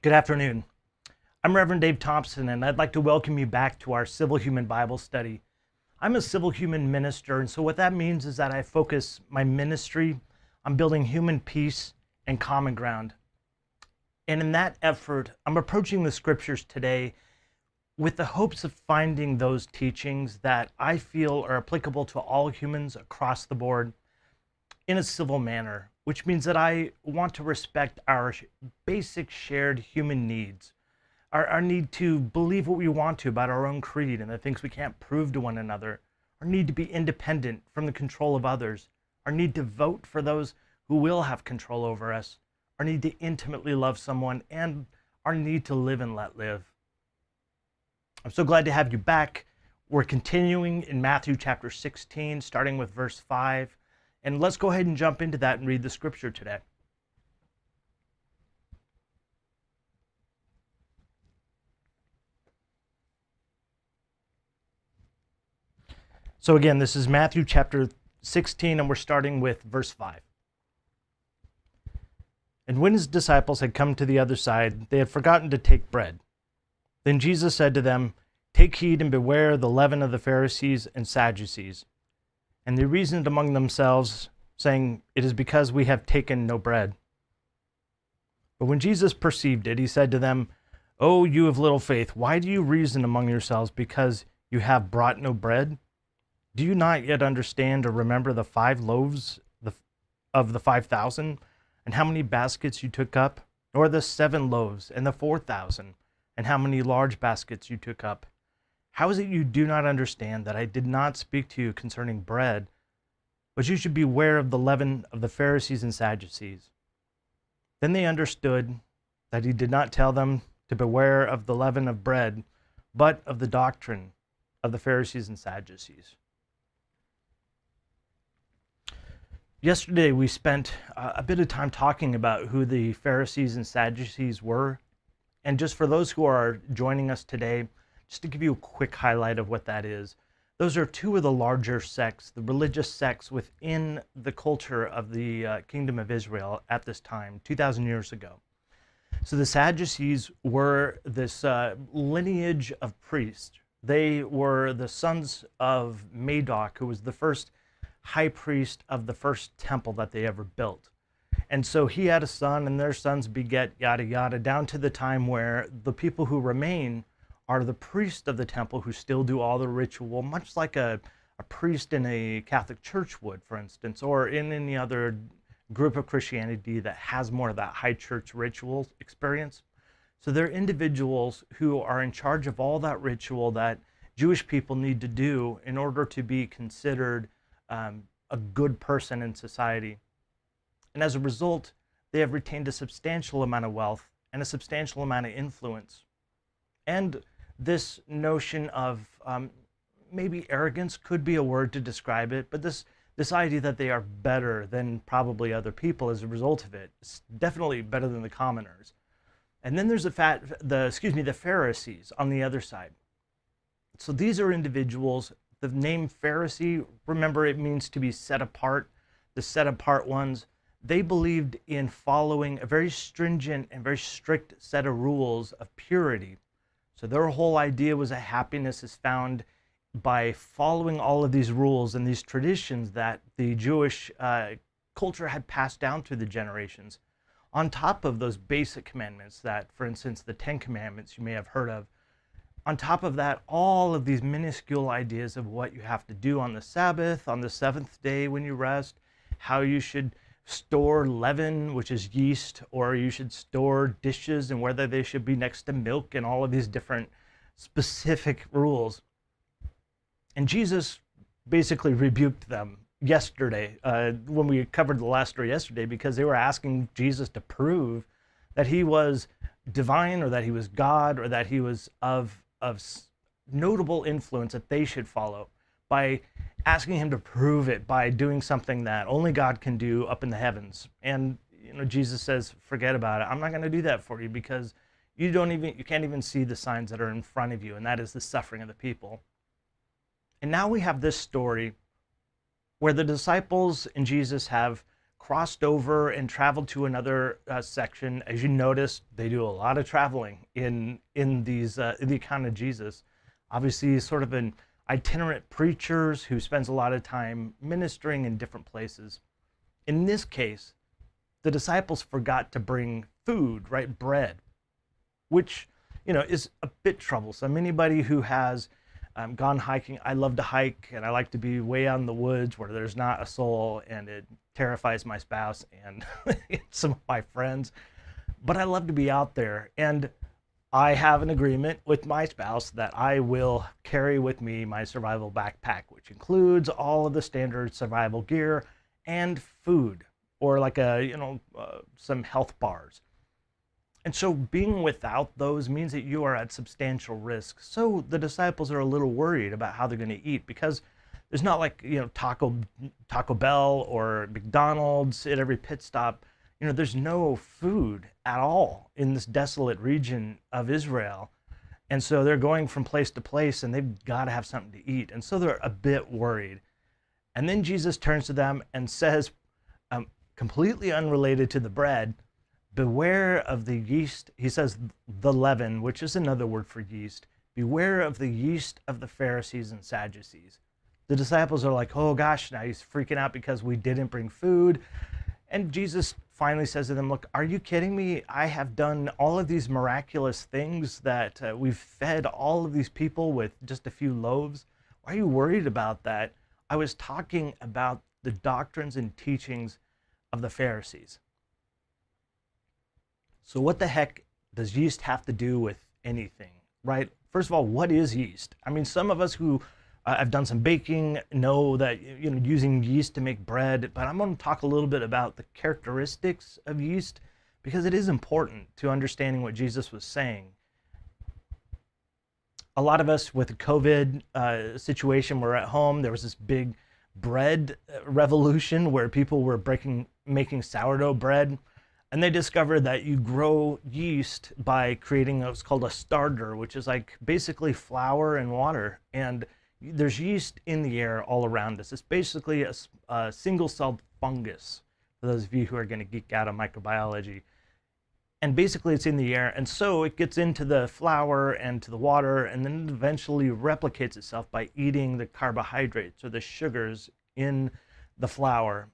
Good afternoon. I'm Rev Dave Thompson, and I'd like to welcome you back to our Civil Human Bible study. I'm a civil human minister, and so what that means is that I focus my ministry on building human peace and common ground. And in that effort, I'm approaching the scriptures today with the hopes of finding those teachings that I feel are applicable to all humans across the board in a civil manner, which means that I want to respect our basic shared human needs, our need to believe what we want to about our own creed and the things we can't prove to one another, our need to be independent from the control of others, our need to vote for those who will have control over us, our need to intimately love someone, and our need to live and let live. I'm so glad to have you back. We're continuing in Matthew chapter 16, starting with verse 5. And let's go ahead and jump into that and read the scripture today. So again, this is Matthew chapter 16, and we're starting with verse 5. And when his disciples had come to the other side, they had forgotten to take bread. Then Jesus said to them, "Take heed and beware the leaven of the Pharisees and Sadducees." And they reasoned among themselves, saying, "It is because we have taken no bread." But when Jesus perceived it, he said to them, "O you of little faith, why do you reason among yourselves because you have brought no bread? Do you not yet understand or remember the 5 loaves of the 5,000, and how many baskets you took up? Or the 7 loaves and the 4,000, and how many large baskets you took up? How is it you do not understand that I did not speak to you concerning bread, but you should beware of the leaven of the Pharisees and Sadducees?" Then they understood that he did not tell them to beware of the leaven of bread, but of the doctrine of the Pharisees and Sadducees. Yesterday, we spent a bit of time talking about who the Pharisees and Sadducees were. And just for those who are joining us today, just to give you a quick highlight of what that is, those are 2 of the larger sects, the religious sects within the culture of the Kingdom of Israel at this time, 2,000 years ago. So the Sadducees were this lineage of priests. They were the sons of Madoc, who was the first high priest of the first temple that they ever built. And so he had a son, and their sons beget yada yada, down to the time where the people who remain are the priests of the temple who still do all the ritual, much like a priest in a Catholic church would, for instance, or in any other group of Christianity that has more of that high church ritual experience. So they're individuals who are in charge of all that ritual that Jewish people need to do in order to be considered a good person in society. And as a result, they have retained a substantial amount of wealth and a substantial amount of influence. And this notion of maybe arrogance could be a word to describe it, but this idea that they are better than probably other people as a result of it, it's definitely better than the commoners. And then there's the Pharisees on the other side. So these are individuals. The name Pharisee, remember, it means to be set apart. The set apart ones, they believed in following a very stringent and very strict set of rules of purity. So their whole idea was that happiness is found by following all of these rules and these traditions that the Jewish culture had passed down through the generations. On top of those basic commandments that, for instance, the 10 Commandments you may have heard of, on top of that, all of these minuscule ideas of what you have to do on the Sabbath, on the 7th day when you rest, how you should store leaven, which is yeast, or you should store dishes and whether they should be next to milk, and all of these different specific rules. And Jesus basically rebuked them yesterday when we covered the last story yesterday, because they were asking Jesus to prove that he was divine or that he was God or that he was of notable influence that they should follow, by asking him to prove it by doing something that only God can do up in the heavens. And Jesus says, forget about it. I'm not going to do that for you because you can't even see the signs that are in front of you, and that is the suffering of the people. And now we have this story where the disciples and Jesus have crossed over and traveled to another section. As you notice, they do a lot of traveling in the account of Jesus. Obviously, he's sort of an itinerant preacher who spends a lot of time ministering in different places. In this case, the disciples forgot to bring food, right? Bread, which, is a bit troublesome. Anybody who has gone hiking, I love to hike and I like to be way out in the woods where there's not a soul, and it terrifies my spouse and some of my friends. But I love to be out there, and I have an agreement with my spouse that I will carry with me my survival backpack, which includes all of the standard survival gear and food, or like some health bars. And so being without those means that you are at substantial risk. So the disciples are a little worried about how they're going to eat, because there's not like, Taco Bell or McDonald's at every pit stop. There's no food at all in this desolate region of Israel. And so they're going from place to place, and they've got to have something to eat. And so they're a bit worried. And then Jesus turns to them and says, completely unrelated to the bread, beware of the yeast. He says the leaven, which is another word for yeast. Beware of the yeast of the Pharisees and Sadducees. The disciples are like, oh gosh, now he's freaking out because we didn't bring food. And Jesus finally says to them, look, are you kidding me? I have done all of these miraculous things that we've fed all of these people with just a few loaves. Why are you worried about that? I was talking about the doctrines and teachings of the Pharisees. So what the heck does yeast have to do with anything, right? First of all, what is yeast? I mean, some of us who have done some baking know that, using yeast to make bread, but I'm going to talk a little bit about the characteristics of yeast, because it is important to understanding what Jesus was saying. A lot of us with the COVID situation, we're at home. There was this big bread revolution where people were making sourdough bread. And they discovered that you grow yeast by creating what's called a starter, which is like basically flour and water. And there's yeast in the air all around us. It's basically a single-celled fungus, for those of you who are going to geek out on microbiology. And basically it's in the air. And so it gets into the flour and to the water, and then it eventually replicates itself by eating the carbohydrates or the sugars in the flour.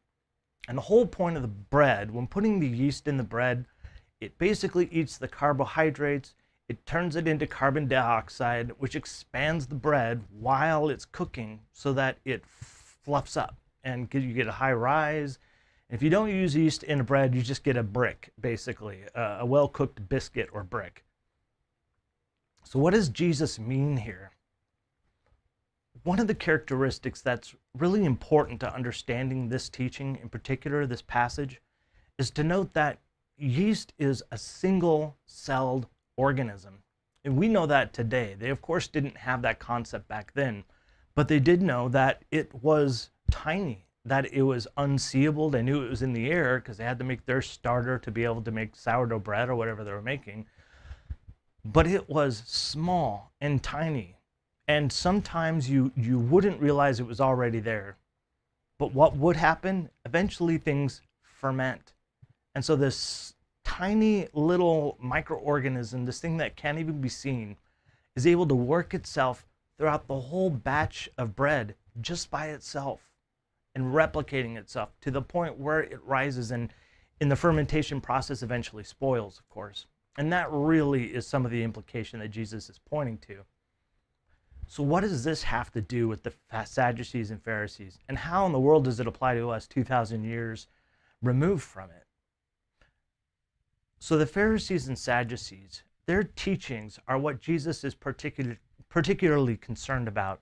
And the whole point of the bread, when putting the yeast in the bread, it basically eats the carbohydrates, it turns it into carbon dioxide, which expands the bread while it's cooking so that it fluffs up and you get a high rise. And if you don't use yeast in a bread, you just get a brick, basically, a well-cooked biscuit or brick. So what does Jesus mean here? One of the characteristics that's really important to understanding this teaching, in particular this passage, is to note that yeast is a single-celled organism. And we know that today. They, of course, didn't have that concept back then, but they did know that it was tiny, that it was unseeable. They knew it was in the air because they had to make their starter to be able to make sourdough bread or whatever they were making. But it was small and tiny. And sometimes you wouldn't realize it was already there. But what would happen? Eventually things ferment. And so this tiny little microorganism, this thing that can't even be seen, is able to work itself throughout the whole batch of bread just by itself and replicating itself to the point where it rises and in the fermentation process eventually spoils, of course. And that really is some of the implication that Jesus is pointing to. So what does this have to do with the Sadducees and Pharisees? And how in the world does it apply to us 2,000 years removed from it? So the Pharisees and Sadducees, their teachings are what Jesus is particularly concerned about,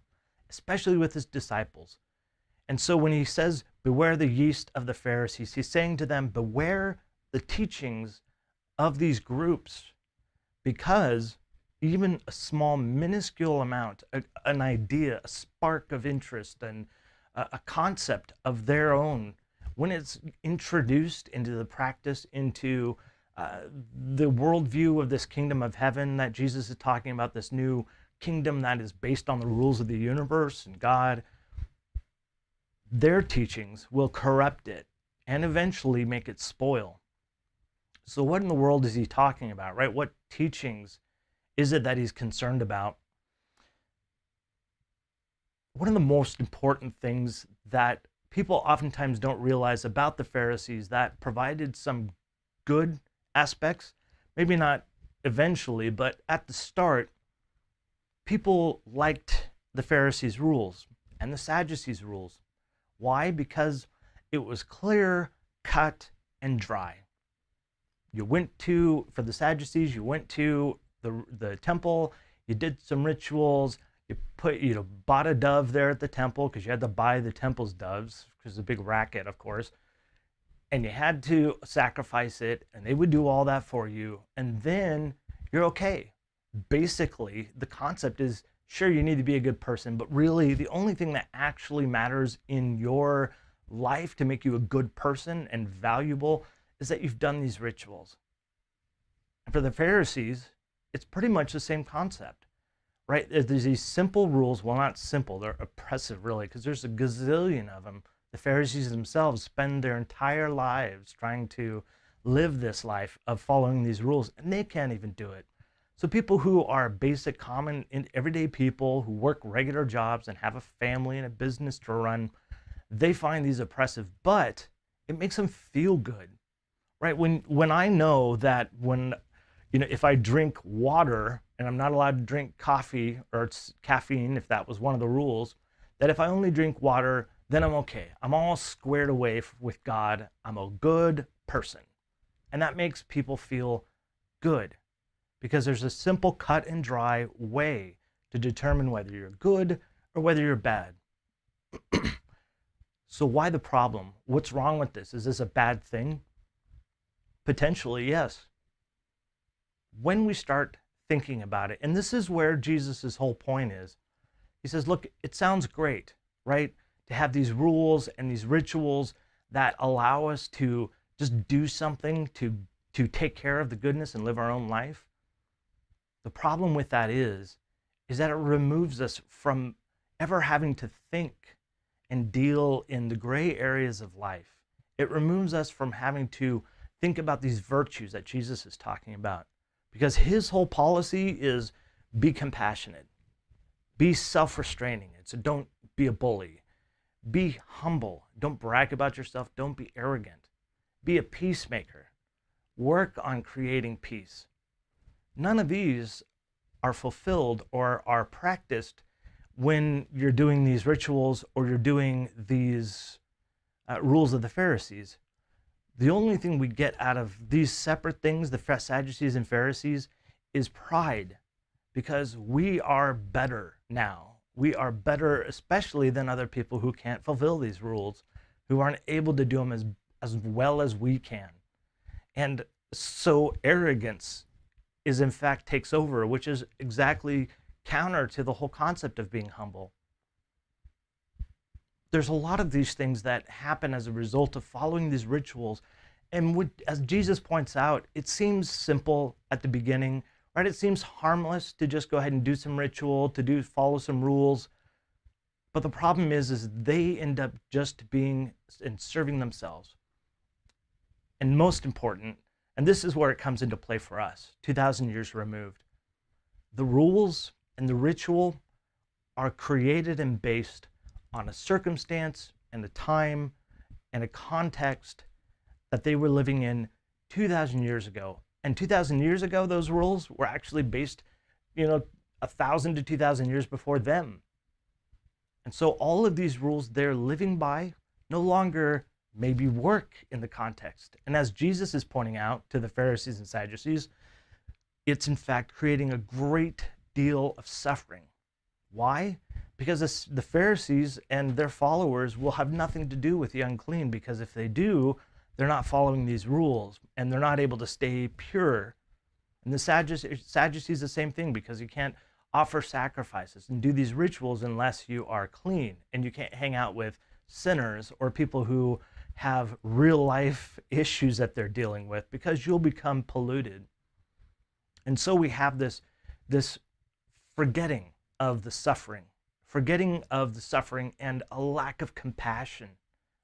especially with his disciples. And so when he says, beware the yeast of the Pharisees, he's saying to them, beware the teachings of these groups, because even a small, minuscule amount, an idea, a spark of interest, and a concept of their own, when it's introduced into the practice, into the worldview of this kingdom of heaven that Jesus is talking about, this new kingdom that is based on the rules of the universe and God, their teachings will corrupt it and eventually make it spoil. So what in the world is he talking about, right? What teachings is it that he's concerned about? One of the most important things that people oftentimes don't realize about the Pharisees that provided some good aspects, maybe not eventually, but at the start, people liked the Pharisees' rules and the Sadducees' rules. Why? Because it was clear, cut, and dry. You went to, for the Sadducees, you went to the temple, you did some rituals, you bought a dove there at the temple because you had to buy the temple's doves, which is a big racket, of course. And you had to sacrifice it, and they would do all that for you, and then you're okay. Basically, the concept is, sure, you need to be a good person, but really the only thing that actually matters in your life to make you a good person and valuable is that you've done these rituals. And for the Pharisees, it's pretty much the same concept, right? There's these simple rules. Well, not simple, they're oppressive, really, because there's a gazillion of them. The Pharisees themselves spend their entire lives trying to live this life of following these rules, and they can't even do it. So people who are basic, common, everyday people who work regular jobs and have a family and a business to run, they find these oppressive, but it makes them feel good, right? When I know that if I drink water and I'm not allowed to drink coffee or it's caffeine, if that was one of the rules, that if I only drink water, then I'm okay. I'm all squared away with God. I'm a good person. And that makes people feel good because there's a simple cut and dry way to determine whether you're good or whether you're bad. So why the problem? What's wrong with this? Is this a bad thing? Potentially, yes. When we start thinking about it, and this is where Jesus' whole point is, he says, look, it sounds great, right? To have these rules and these rituals that allow us to just do something to take care of the goodness and live our own life. The problem with that is that it removes us from ever having to think and deal in the gray areas of life. It removes us from having to think about these virtues that Jesus is talking about, because his whole policy is be compassionate, be self-restraining. So don't be a bully, be humble, don't brag about yourself, don't be arrogant, be a peacemaker, work on creating peace. None of these are fulfilled or are practiced when you're doing these rituals or you're doing these rules of the Pharisees. The only thing we get out of these separate things, the Sadducees and Pharisees, is pride, because we are better now. We are better, especially than other people who can't fulfill these rules, who aren't able to do them as well as we can. And so arrogance is in fact takes over, which is exactly counter to the whole concept of being humble. There's a lot of these things that happen as a result of following these rituals. And as Jesus points out, it seems simple at the beginning, right? It seems harmless to just go ahead and do some ritual, follow some rules. But the problem is they end up just being and serving themselves. And most important, and this is where it comes into play for us, 2,000 years removed, the rules and the ritual are created and based on a circumstance and a time and a context that they were living in 2,000 years ago. And 2,000 years ago, those rules were actually based, 1,000 to 2,000 years before them. And so all of these rules they're living by no longer maybe work in the context. And as Jesus is pointing out to the Pharisees and Sadducees, it's in fact creating a great deal of suffering. Why? Because the Pharisees and their followers will have nothing to do with the unclean, because if they do, they're not following these rules and they're not able to stay pure. And the Sadducees the same thing, because you can't offer sacrifices and do these rituals unless you are clean, and you can't hang out with sinners or people who have real life issues that they're dealing with, because you'll become polluted. And so we have this forgetting of the suffering and a lack of compassion,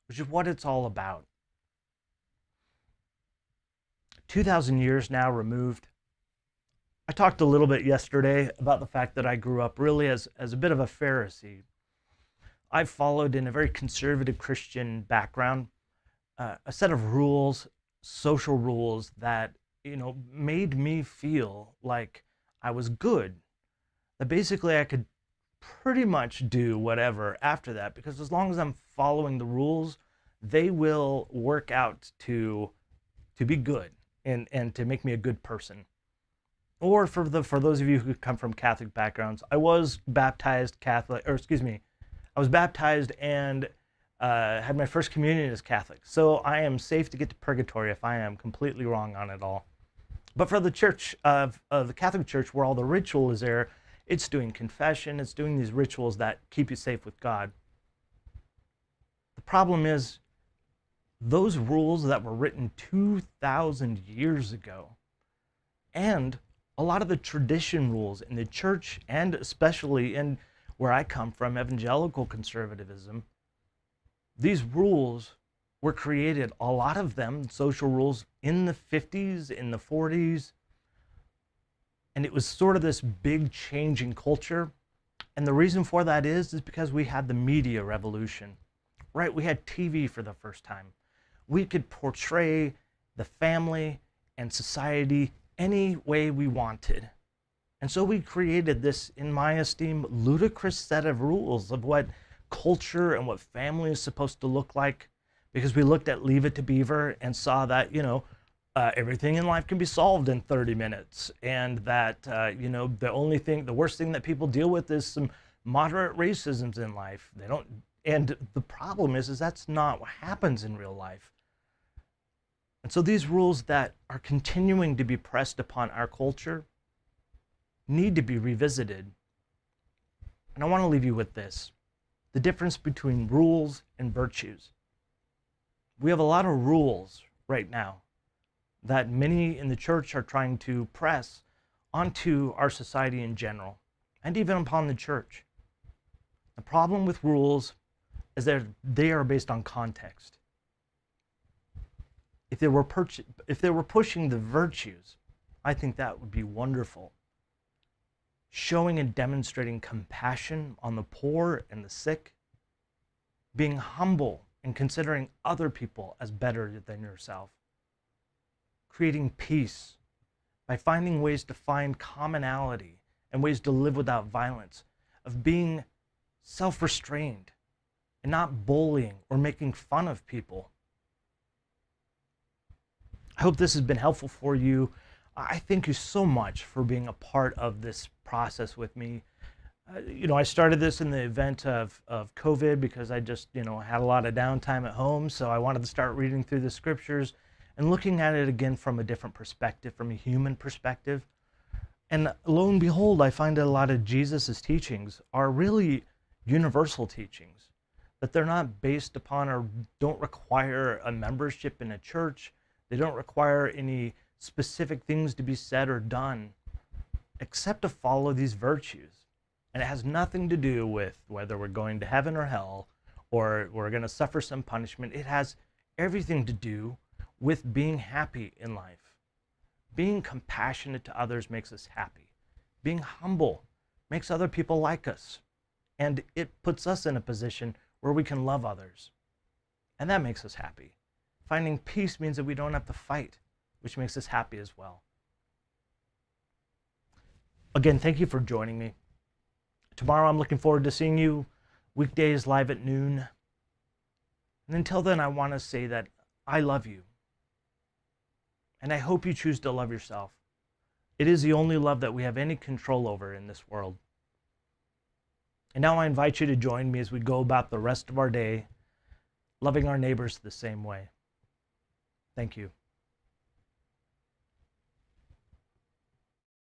which is what it's all about. 2,000 years now removed. I talked a little bit yesterday about the fact that I grew up really as a bit of a Pharisee. I followed in a very conservative Christian background, a set of rules, social rules that, made me feel like I was good. That basically I could pretty much do whatever after that, because as long as I'm following the rules, they will work out to be good and to make me a good person. Or for those of you who come from Catholic backgrounds, I was baptized Catholic, or excuse me, I was baptized and had my first communion as Catholic. So I am safe to get to purgatory if I am completely wrong on it all. But for the church of the Catholic Church, where all the ritual is there, it's doing confession, it's doing these rituals that keep you safe with God. The problem is, those rules that were written 2,000 years ago, and a lot of the tradition rules in the church, and especially in where I come from, evangelical conservatism, these rules were created, a lot of them, social rules, in the 50s, in the 40s, and it was sort of this big change in culture. And the reason for that is because we had the media revolution, right? We had TV for the first time. We could portray the family and society any way we wanted. And so we created this, in my esteem, ludicrous set of rules of what culture and what family is supposed to look like, because we looked at Leave It to Beaver and saw that, everything in life can be solved in 30 minutes. And that, the worst thing that people deal with is some moderate racisms in life. And the problem is that's not what happens in real life. And so these rules that are continuing to be pressed upon our culture need to be revisited. And I want to leave you with this: the difference between rules and virtues. We have a lot of rules right now that many in the church are trying to press onto our society in general, and even upon the church. The problem with rules is that they are based on context. If they were pushing the virtues, I think that would be wonderful. Showing and demonstrating compassion on the poor and the sick, being humble and considering other people as better than yourself, creating peace by finding ways to find commonality and ways to live without violence, of being self-restrained and not bullying or making fun of people. I hope this has been helpful for you. I thank you so much for being a part of this process with me. I started this in the event of COVID because I just, had a lot of downtime at home. So I wanted to start reading through the scriptures and looking at it again from a different perspective, from a human perspective. And lo and behold, I find that a lot of Jesus's teachings are really universal teachings, that they're not based upon or don't require a membership in a church. They don't require any specific things to be said or done, except to follow these virtues. And it has nothing to do with whether we're going to heaven or hell, or we're going to suffer some punishment. It has everything to do with being happy in life. Being compassionate to others makes us happy. Being humble makes other people like us. And it puts us in a position where we can love others. And that makes us happy. Finding peace means that we don't have to fight, which makes us happy as well. Again, thank you for joining me. Tomorrow I'm looking forward to seeing you, weekdays live at noon. And until then, I want to say that I love you. And I hope you choose to love yourself. It is the only love that we have any control over in this world. And now I invite you to join me as we go about the rest of our day, loving our neighbors the same way. Thank you.